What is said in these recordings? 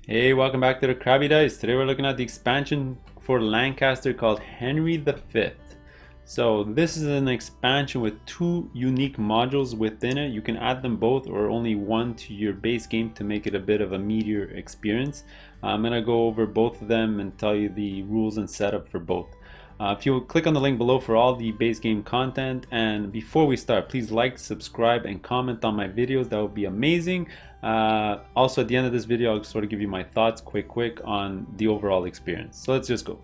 Hey, welcome back to the Crabby Dice. Today we're looking at the expansion for Lancaster called Henry V. So this is an expansion with two unique modules within it. You can add them both or only one to your base game to make it a bit of a meatier experience. I'm going to go over both of them and tell you the rules and setup for both. If you click on the link below for all the base game content, and before we start, please like, subscribe, and comment on my videos. That would be amazing. Also, at the end of this video, I'll sort of give you my thoughts quick on the overall experience. So let's just go.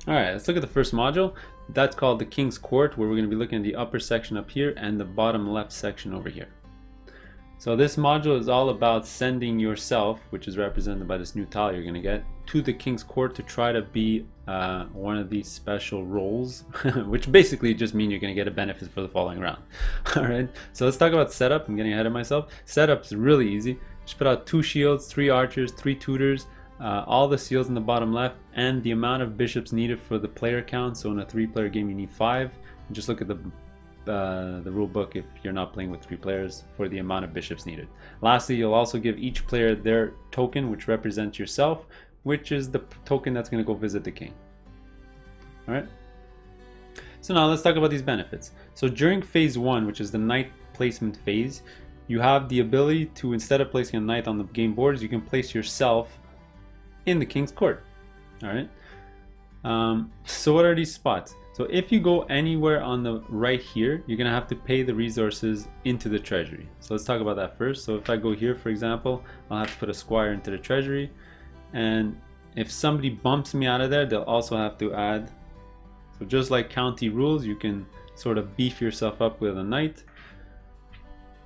All right, let's look at the first module. That's called the King's Court, where we're going to be looking at the upper section up here and the bottom left section over here. So this module is all about sending yourself, which is represented by this new tile you're going to get, to the King's Court to try to be one of these special roles, which basically just mean you're going to get a benefit for the following round. All right, so let's talk about setup. I'm getting ahead of myself. Setup is really easy. Just put out 2 shields, 3 archers, 3 tutors, all the seals in the bottom left, and the amount of bishops needed for the player count. So in a 3-player game, you need 5. And just look at the rule book if you're not playing with 3 players for the amount of bishops needed. Lastly, you'll also give each player their token, which represents yourself, which is the token that's going to go visit the king. All right. So now let's talk about these benefits. So during phase 1, which is the knight placement phase, you have the ability to, instead of placing a knight on the game boards, you can place yourself in the King's Court. All right. So what are these spots? So if you go anywhere on the right here, you're gonna have to pay the resources into the treasury. So let's talk about that first. So if I go here, for example, I'll have to put a squire into the treasury, and if somebody bumps me out of there, they'll also have to add. So just like county rules, you can sort of beef yourself up with a knight,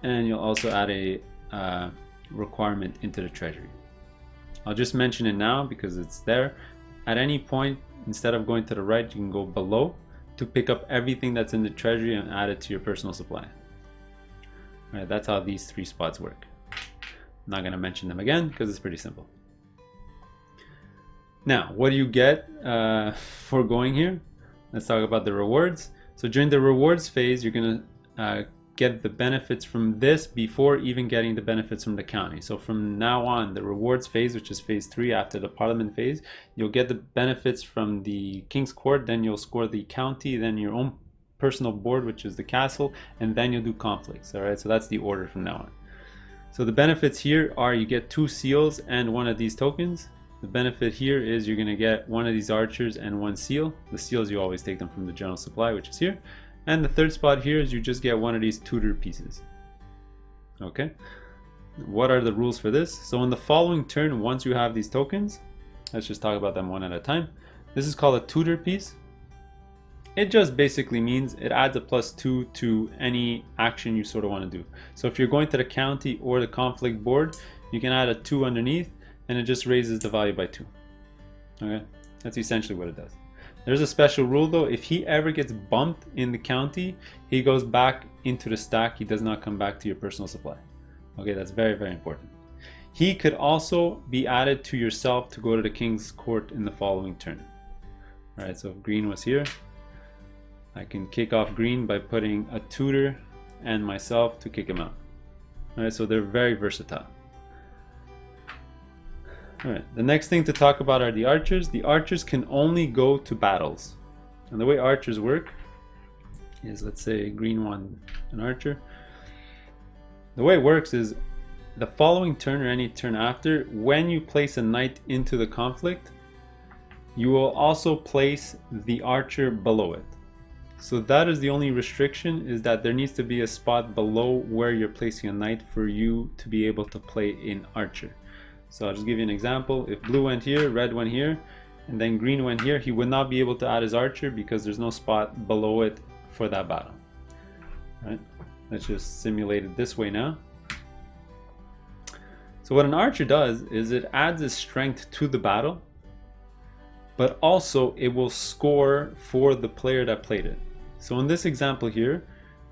and you'll also add a requirement into the treasury. I'll just mention it now because it's there. At any point, instead of going to the right, you can go below to pick up everything that's in the treasury and add it to your personal supply. All right, that's how these 3 spots work. I'm not going to mention them again because it's pretty simple. Now, what do you get for going here? Let's talk about the rewards. So during the rewards phase, you're going to get the benefits from this before even getting the benefits from the county. So from now on, the rewards phase, which is phase 3 after the parliament phase, you'll get the benefits from the King's Court, then you'll score the county, then your own personal board, which is the castle, and then you'll do conflicts. All right, so that's the order from now on. So the benefits here are you get 2 seals and 1 of these tokens. The benefit here is you're going to get 1 of these archers and 1 seal. The seals, you always take them from the general supply, which is here. And the third spot here is you just get 1 of these tutor pieces. Okay, what are the rules for this? So in the following turn, once you have these tokens, let's just talk about them one at a time. This is called a tutor piece. It just basically means it adds a +2 to any action you sort of want to do. So if you're going to the county or the conflict board, you can add a 2 underneath and it just raises the value by 2. Okay, that's essentially what it does. There's a special rule though. If he ever gets bumped in the county, he goes back into the stack. He does not come back to your personal supply. Okay, that's very important. He could also be added to yourself to go to the King's Court in the following turn. All right, so if green was here, I can kick off green by putting a tutor and myself to kick him out. All right, so they're very versatile. All right, the next thing to talk about are the archers. The archers can only go to battles. And the way archers work is, let's say green won an archer. The way it works is the following turn or any turn after, when you place a knight into the conflict, you will also place the archer below it. So that is the only restriction, is that there needs to be a spot below where you're placing a knight for you to be able to play in archer. So I'll just give you an example. If blue went here, red went here, and then green went here, he would not be able to add his archer because there's no spot below it for that battle. All right, let's just simulate it this way now. So what an archer does is it adds its strength to the battle, but also it will score for the player that played it. So in this example here,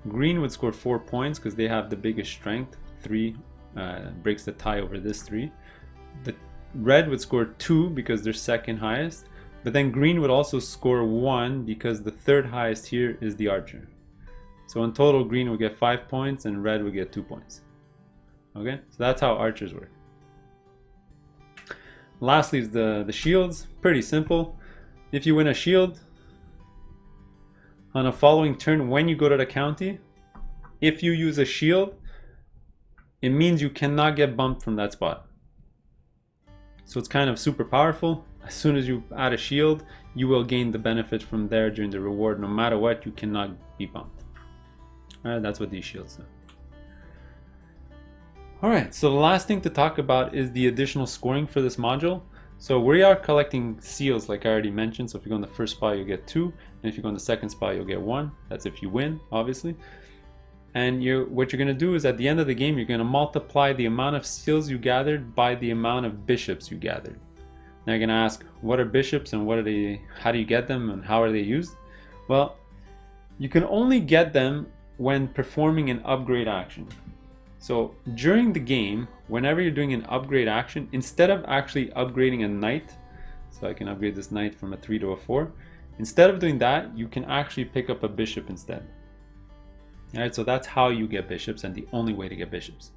green would score 4 points because they have the biggest strength. 3 breaks the tie over this 3. The red would score 2 because they're second highest, but then green would also score 1 because the third highest here is the archer. So in total, green would get 5 points and red would get 2 points. Okay, so that's how archers work. Lastly is the shields. Pretty simple. If you win a shield on a following turn when you go to the county, if you use a shield, it means you cannot get bumped from that spot. So it's kind of super powerful. As soon as you add a shield, you will gain the benefit from there during the reward. No matter what, you cannot be bumped. Alright, that's what these shields do. Alright, so the last thing to talk about is the additional scoring for this module. So we are collecting seals like I already mentioned. So if you go in the first spot, you'll get 2. And if you go in the second spot, you'll get 1. That's if you win, obviously. And what you're going to do is at the end of the game, you're going to multiply the amount of seals you gathered by the amount of bishops you gathered. Now you're going to ask, what are bishops and what are they? How do you get them and how are they used? Well, you can only get them when performing an upgrade action. So during the game, whenever you're doing an upgrade action, instead of actually upgrading a knight, so I can upgrade this knight from a 3 to a 4, instead of doing that, you can actually pick up a bishop instead. Alright, so that's how you get bishops and the only way to get bishops.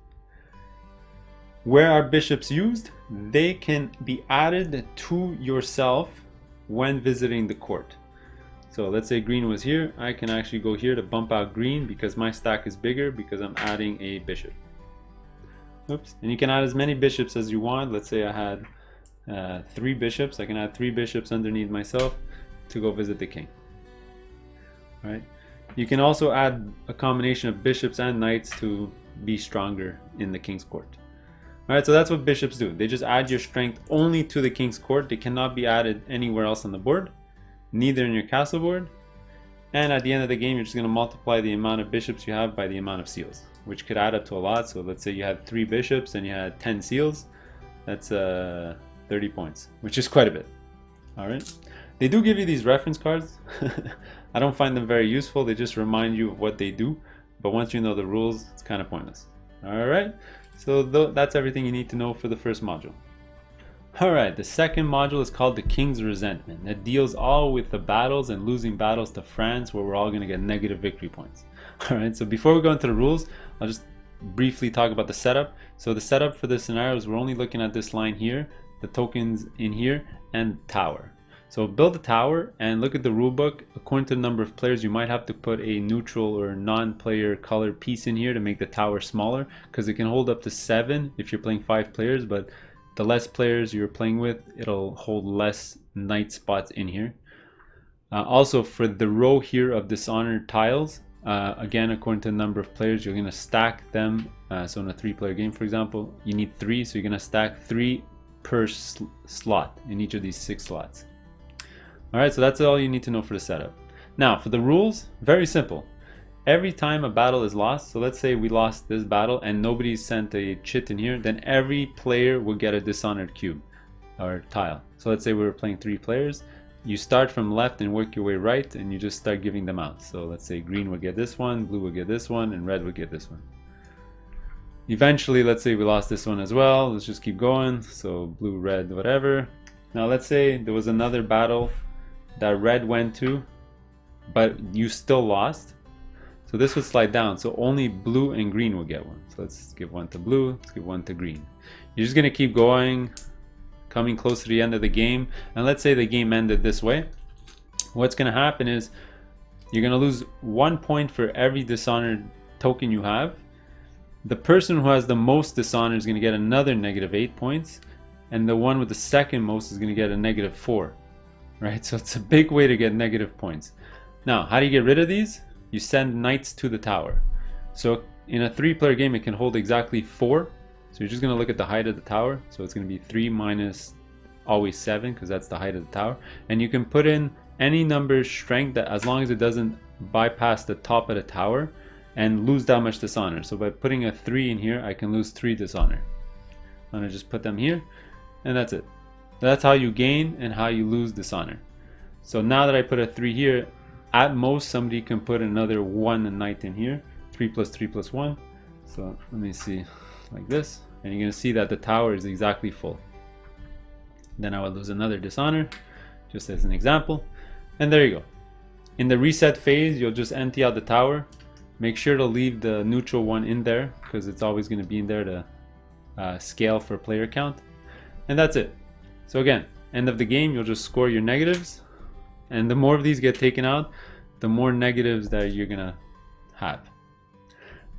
Where are bishops used? They can be added to yourself when visiting the court. So let's say green was here. I can actually go here to bump out green because my stack is bigger because I'm adding a bishop. Oops. And you can add as many bishops as you want. Let's say I had 3 bishops. I can add 3 bishops underneath myself to go visit the king. All right. You can also add a combination of bishops and knights to be stronger in the king's court. Alright, so that's what bishops do. They just add your strength only to the king's court. They cannot be added anywhere else on the board, neither in your castle board. And at the end of the game, you're just going to multiply the amount of bishops you have by the amount of seals, which could add up to a lot. So let's say you had 3 bishops and you had 10 seals. That's 30 points, which is quite a bit. Alright. They do give you these reference cards. I don't find them very useful. They just remind you of what they do. But once you know the rules, it's kind of pointless. Alright, so that's everything you need to know for the first module. Alright, the second module is called the King's Resentment. That deals all with the battles and losing battles to France where we're all going to get negative victory points. Alright, so before we go into the rules, I'll just briefly talk about the setup. So the setup for this scenario is we're only looking at this line here, the tokens in here, and tower. So build a tower and look at the rulebook. According to the number of players, you might have to put a neutral or non-player color piece in here to make the tower smaller, because it can hold up to 7 if you're playing 5 players, but the less players you're playing with, it'll hold less knight spots in here. Also for the row here of dishonored tiles, again, according to the number of players, you're going to stack them. So in a 3-player game, for example, you need 3, so you're going to stack 3 per slot in each of these 6 slots. Alright, so that's all you need to know for the setup. Now, for the rules, very simple. Every time a battle is lost, so let's say we lost this battle and nobody sent a chit in here, then every player will get a dishonored cube or tile. So let's say we were playing 3 players. You start from left and work your way right, and you just start giving them out. So let's say green would get this one, blue would get this one, and red would get this one. Eventually, let's say we lost this one as well. Let's just keep going. So blue, red, whatever. Now let's say there was another battle that red went to, but you still lost. So this would slide down. So only blue and green will get one. So let's give one to blue, let's give one to green. You're just gonna keep going, coming close to the end of the game. And let's say the game ended this way. What's gonna happen is you're gonna lose 1 point for every dishonored token you have. The person who has the most dishonor is gonna get another -8 points. And the one with the second most is gonna get a -4. Right, so it's a big way to get negative points. Now, how do you get rid of these? You send knights to the tower. So in a 3-player game, it can hold exactly 4. So you're just going to look at the height of the tower. So it's going to be 3 minus always 7, because that's the height of the tower. And you can put in any number strength that, as long as it doesn't bypass the top of the tower and lose that much dishonor. So by putting a 3 in here, I can lose 3 dishonor. I'm going to just put them here, and that's it. That's how you gain and how you lose dishonor. So now that I put a 3 here, at most somebody can put another 1 knight in here. 3 plus 3 plus 1. So let me see, like this. And you're going to see that the tower is exactly full. Then I will lose another dishonor, just as an example. And there you go. In the reset phase, you'll just empty out the tower. Make sure to leave the neutral one in there, because it's always going to be in there to scale for player count. And that's it. So again, end of the game, you'll just score your negatives, and the more of these get taken out, the more negatives that you're gonna have.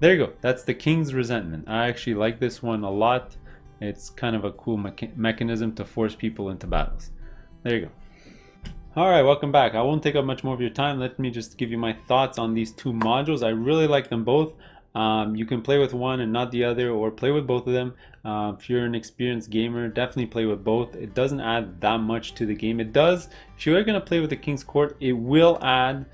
There you go. That's the King's Resentment. I actually like this one a lot. It's kind of a cool mechanism to force people into battles. There you go. Alright, welcome back. I won't take up much more of your time. Let me just give you my thoughts on these two modules. I really like them both. You can play with one and not the other, or play with both of them. If you're an experienced gamer, definitely play with both. It doesn't add that much to the game. It does, if you're going to play with the King's Court, it will add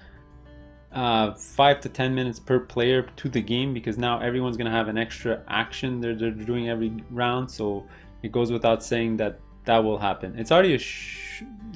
5 to 10 minutes per player to the game, because now everyone's going to have an extra action they're doing every round. So it goes without saying that that will happen. It's already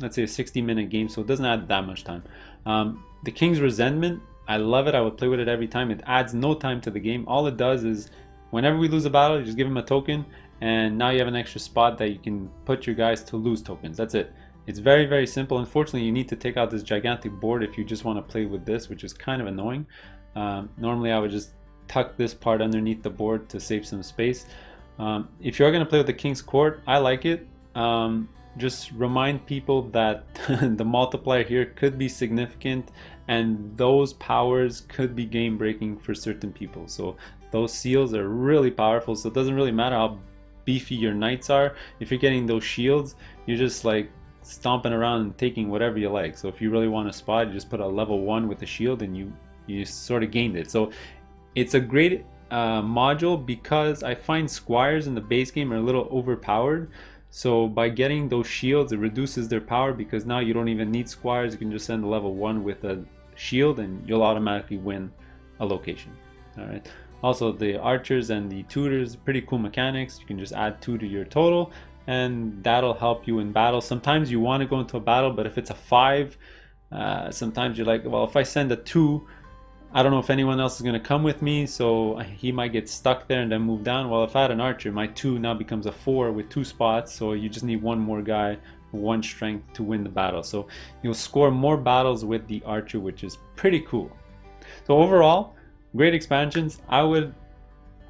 let's say a 60-minute game, so it doesn't add that much time. The King's Resentment, I love it. I would play with it every time. It adds no time to the game. All it does is whenever we lose a battle, you just give them a token, and now you have an extra spot that you can put your guys to lose tokens. That's it. It's very, very simple. Unfortunately, you need to take out this gigantic board if you just want to play with this, which is kind of annoying. Normally, I would just tuck this part underneath the board to save some space. If you're going to play with the King's Court, I like it. Just remind people that the multiplier here could be significant, and those powers could be game breaking for certain people. So those seals are really powerful, so it doesn't really matter how beefy your knights are. If you're getting those shields, you're just like stomping around and taking whatever you like. So if you really want a spot, you just put a level 1 with a shield and you sort of gained it. So it's a great module, because I find squires in the base game are a little overpowered. So by getting those shields, it reduces their power, because now you don't even need squires. You can just send a level 1 with a shield and you'll automatically win a location. All right. Also, the archers and the tutors, pretty cool mechanics. You can just add 2 to your total, and that'll help you in battle. Sometimes you want to go into a battle, but if it's a 5, sometimes you're like, well, if I send a 2, I don't know if anyone else is going to come with me, so he might get stuck there and then move down. Well, if I had an archer, my 2 now becomes a 4 with 2 spots, so you just need 1 more guy, 1 strength to win the battle. So you'll score more battles with the archer, which is pretty cool. So overall, great expansions. I would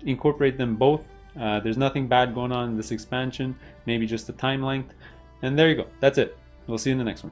incorporate them both. There's nothing bad going on in this expansion, maybe just the time length. And there you go. That's it. We'll see you in the next one.